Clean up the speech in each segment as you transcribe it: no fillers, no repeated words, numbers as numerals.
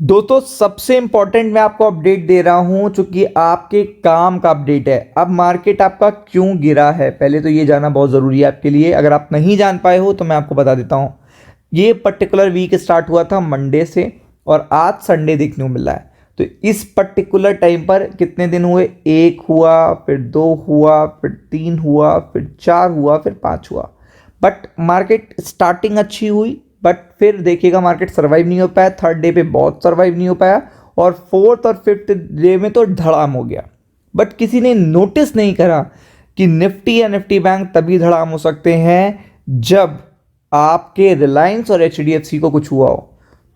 दोस्तों सबसे इंपॉर्टेंट मैं आपको अपडेट दे रहा हूं चूंकि आपके काम का अपडेट है। अब मार्केट आपका क्यों गिरा है पहले तो ये जानना बहुत ज़रूरी है आपके लिए। अगर आप नहीं जान पाए हो तो मैं आपको बता देता हूं। ये पर्टिकुलर वीक स्टार्ट हुआ था मंडे से और आज संडे देखने को मिल रहा है। तो इस पर्टिकुलर टाइम पर कितने दिन हुए? एक हुआ, फिर दो हुआ, फिर तीन हुआ, फिर चार हुआ, फिर पाँच हुआ। बट मार्केट स्टार्टिंग अच्छी हुई, बट फिर देखिएगा मार्केट सर्वाइव नहीं हो पाया। थर्ड डे पे बहुत सर्वाइव नहीं हो पाया और फोर्थ और फिफ्थ डे में तो धड़ाम हो गया। बट किसी ने नोटिस नहीं करा कि निफ्टी या निफ्टी बैंक तभी धड़ाम हो सकते हैं जब आपके रिलायंस और एचडीएफसी को कुछ हुआ हो।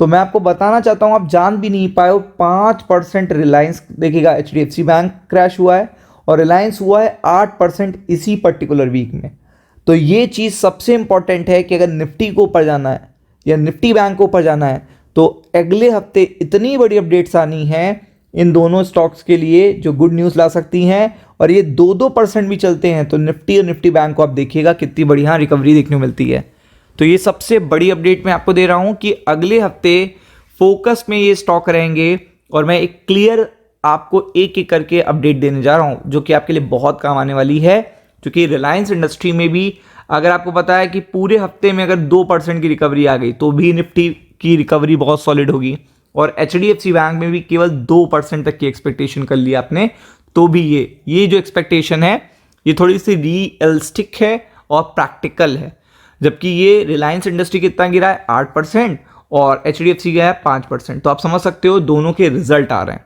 तो मैं आपको बताना चाहता हूं, आप जान भी नहीं पाए हो। 5% रिलायंस देखिएगा, एचडीएफसी बैंक क्रैश हुआ है और रिलायंस हुआ है 8% इसी पर्टिकुलर वीक में। तो ये चीज़ सबसे इंपॉर्टेंट है कि अगर निफ्टी को ऊपर जाना है या निफ्टी बैंक को ऊपर जाना है तो अगले हफ्ते इतनी बड़ी अपडेट्स आनी है इन दोनों स्टॉक्स के लिए जो गुड न्यूज़ ला सकती हैं। और ये 2% भी चलते हैं तो निफ्टी और निफ्टी बैंक को आप देखिएगा कितनी बढ़िया रिकवरी देखने को मिलती है। तो ये सबसे बड़ी अपडेट मैं आपको दे रहा हूं कि अगले हफ्ते फोकस में ये स्टॉक रहेंगे और मैं एक क्लियर आपको एक एक करके अपडेट देने जा रहा हूं जो कि आपके लिए बहुत काम आने वाली है। क्योंकि रिलायंस इंडस्ट्री में भी अगर आपको पता है कि पूरे हफ्ते में अगर 2% की रिकवरी आ गई तो भी निफ्टी की रिकवरी बहुत सॉलिड होगी। और एचडीएफसी बैंक में भी केवल 2% तक की एक्सपेक्टेशन कर लिया आपने तो भी ये जो एक्सपेक्टेशन है ये थोड़ी सी रियलिस्टिक है और प्रैक्टिकल है। जबकि ये रिलायंस इंडस्ट्री कितना गिरा है 8% और एचडीएफसी गया है 5%। तो आप समझ सकते हो दोनों के रिजल्ट आ रहे हैं।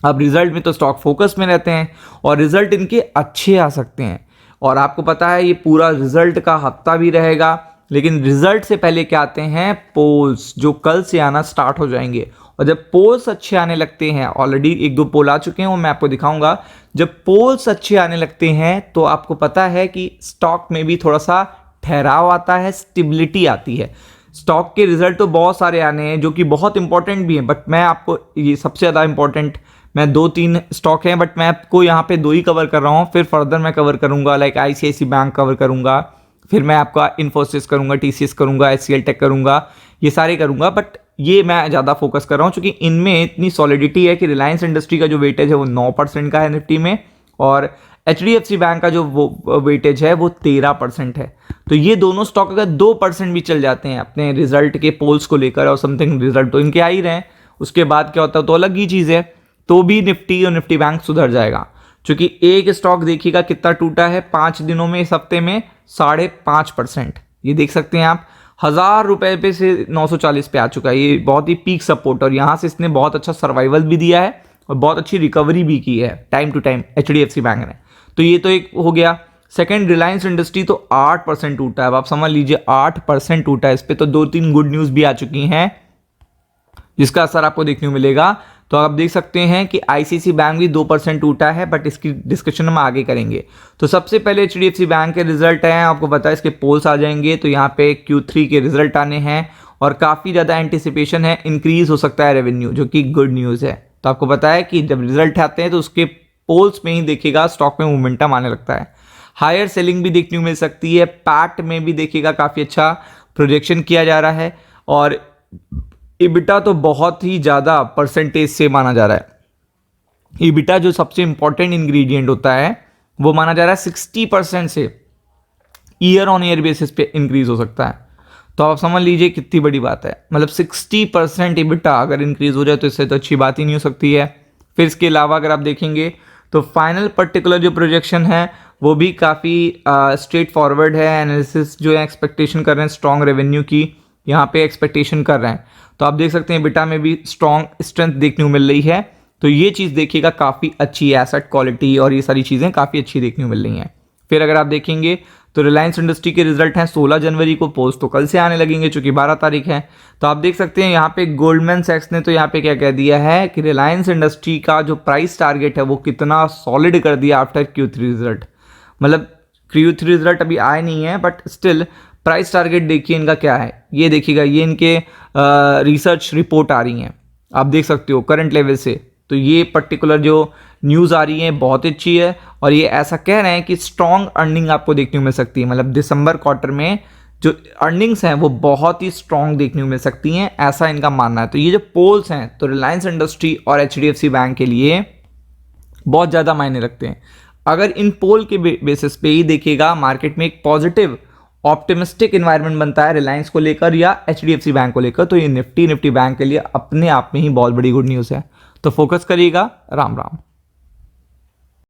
अब रिजल्ट में तो स्टॉक फोकस में रहते हैं और रिजल्ट इनके अच्छे आ सकते हैं। और आपको पता है ये पूरा रिजल्ट का हफ्ता भी रहेगा, लेकिन रिजल्ट से पहले क्या आते हैं? पोल्स, जो कल से आना स्टार्ट हो जाएंगे। और जब पोल्स अच्छे आने लगते हैं, ऑलरेडी एक दो पोल आ चुके हैं वो मैं आपको दिखाऊंगा। जब पोल्स अच्छे आने लगते हैं तो आपको पता है कि स्टॉक में भी थोड़ा सा ठहराव आता है, स्टेबिलिटी आती है। स्टॉक के रिजल्ट तो बहुत सारे आने हैं जो कि बहुत इंपॉर्टेंट भी हैं, बट मैं आपको ये सबसे ज़्यादा इंपॉर्टेंट मैं 2-3 स्टॉक हैं, बट मैं आपको यहाँ पे 2 ही कवर कर रहा हूँ। फिर फर्दर मैं कवर करूँगा लाइक आईसीआईसी बैंक कवर करूँगा, फिर मैं आपका इन्फोसिस करूँगा, टीसीएस करूँगा, एचसीएल टेक करूँगा, ये सारे करूँगा। बट ये मैं ज़्यादा फोकस कर रहा हूँ क्योंकि इनमें इतनी सॉलिडिटी है कि रिलायंस इंडस्ट्री का जो वेटेज है वो 9% का है निफ्टी में और एचडीएफसी बैंक का जो वो वेटेज है वो 13% है। तो ये दोनों स्टॉक अगर 2% भी चल जाते हैं अपने रिजल्ट के पोल्स को लेकर और समथिंग रिजल्ट तो इनके आ ही रहे हैं, उसके बाद क्या होता है तो अलग ही चीज़ है। तो भी निफ्टी और निफ्टी बैंक सुधर जाएगा। क्योंकि एक स्टॉक देखिएगा कितना टूटा है 5 दिनों में, इस हफ्ते में 5.5%। ये देख सकते हैं आप, 1000 रुपए पे से 940 पे आ चुका है। ये बहुत ही पीक सपोर्ट और यहाँ से इसने बहुत अच्छा सर्वाइवल भी दिया है और बहुत अच्छी रिकवरी भी की है time to time HDFC bank ने। तो ये तो एक हो गया। सेकंड, रिलायंस इंडस्ट्री तो 8% टूटा है। अब आप समझ लीजिए 8% टूटा है। इस पर तो 2-3 गुड न्यूज़ भी आ चुकी हैं जिसका असर आपको देखने को मिलेगा। तो आप देख सकते हैं कि आईसीआईसी बैंक भी 2% टूटा है, बट इसकी डिस्कशन हम आगे करेंगे। तो सबसे पहले एचडीएफसी बैंक के रिजल्ट हैं, आपको पता है इसके पोल्स आ जाएंगे। तो यहाँ पे Q3 के रिजल्ट आने हैं और काफ़ी ज़्यादा एंटिसिपेशन है, इंक्रीज हो सकता है रेवेन्यू, जो कि गुड न्यूज़ है। तो आपको पता है कि जब रिजल्ट आते हैं तो उसके पोल्स में ही देखिएगा स्टॉक में मोमेंटम आने लगता है। हायर सेलिंग भी देखने को मिल सकती है। पैट में भी देखिएगा काफ़ी अच्छा प्रोजेक्शन किया जा रहा है और ईबिटा तो बहुत ही ज़्यादा परसेंटेज से माना जा रहा है। ईबिटा जो सबसे इंपॉर्टेंट इंग्रेडिएंट होता है वो माना जा रहा है 60% से ईयर ऑन ईयर बेसिस पे इंक्रीज हो सकता है। तो आप समझ लीजिए कितनी बड़ी बात है। मतलब 60% ईबिटा अगर इंक्रीज हो जाए तो इससे तो अच्छी बात ही नहीं हो सकती है। फिर इसके अलावा अगर आप देखेंगे तो फाइनल पर्टिकुलर जो प्रोजेक्शन है वो भी काफ़ी स्ट्रेट फॉरवर्ड है। एनालिसिस जो है एक्सपेक्टेशन कर रहे हैं स्ट्रॉन्ग रेवेन्यू की, यहाँ पे एक्सपेक्टेशन कर रहे हैं। तो आप देख सकते हैं बिटा में भी स्ट्रॉन्ग स्ट्रेंथ देखने को मिल रही है। तो ये चीज़ देखिएगा काफ़ी अच्छी एसेट क्वालिटी और ये सारी चीज़ें काफ़ी अच्छी देखने को मिल रही हैं। फिर अगर आप देखेंगे तो रिलायंस इंडस्ट्री के रिजल्ट हैं 16 जनवरी को, पोस्ट तो कल से आने लगेंगे चूंकि 12 तारीख है। तो आप देख सकते हैं यहाँ पे गोल्डमैन सैक्स ने तो यहाँ पे क्या कह दिया है कि रिलायंस इंडस्ट्री का जो प्राइस टारगेट है वो कितना सॉलिड कर दिया आफ्टर Q3 रिजल्ट। मतलब Q3 रिजल्ट अभी आए नहीं है बट स्टिल प्राइस टारगेट देखिए इनका क्या है, ये देखिएगा, ये इनके रिसर्च रिपोर्ट आ रही हैं, आप देख सकते हो करंट लेवल से। तो ये पर्टिकुलर जो न्यूज़ आ रही है बहुत अच्छी है और ये ऐसा कह रहे हैं कि स्ट्रॉन्ग अर्निंग आपको देखने को मिल सकती है। मतलब दिसंबर क्वार्टर में जो अर्निंग्स हैं वो बहुत ही स्ट्रांग देखने को मिल सकती हैं, ऐसा इनका मानना है। तो ये जो पोल्स हैं तो रिलायंस इंडस्ट्री और HDFC बैंक के लिए बहुत ज़्यादा मायने रखते हैं। अगर इन पोल के बेसिस पे ही देखिएगा मार्केट में एक पॉजिटिव ऑप्टिमिस्टिक इन्वायरमेंट बनता है रिलायंस को लेकर या HDFC बैंक को लेकर, तो ये निफ्टी बैंक के लिए अपने आप में ही बहुत बड़ी गुड न्यूज़ है। तो फोकस करिएगा। राम राम।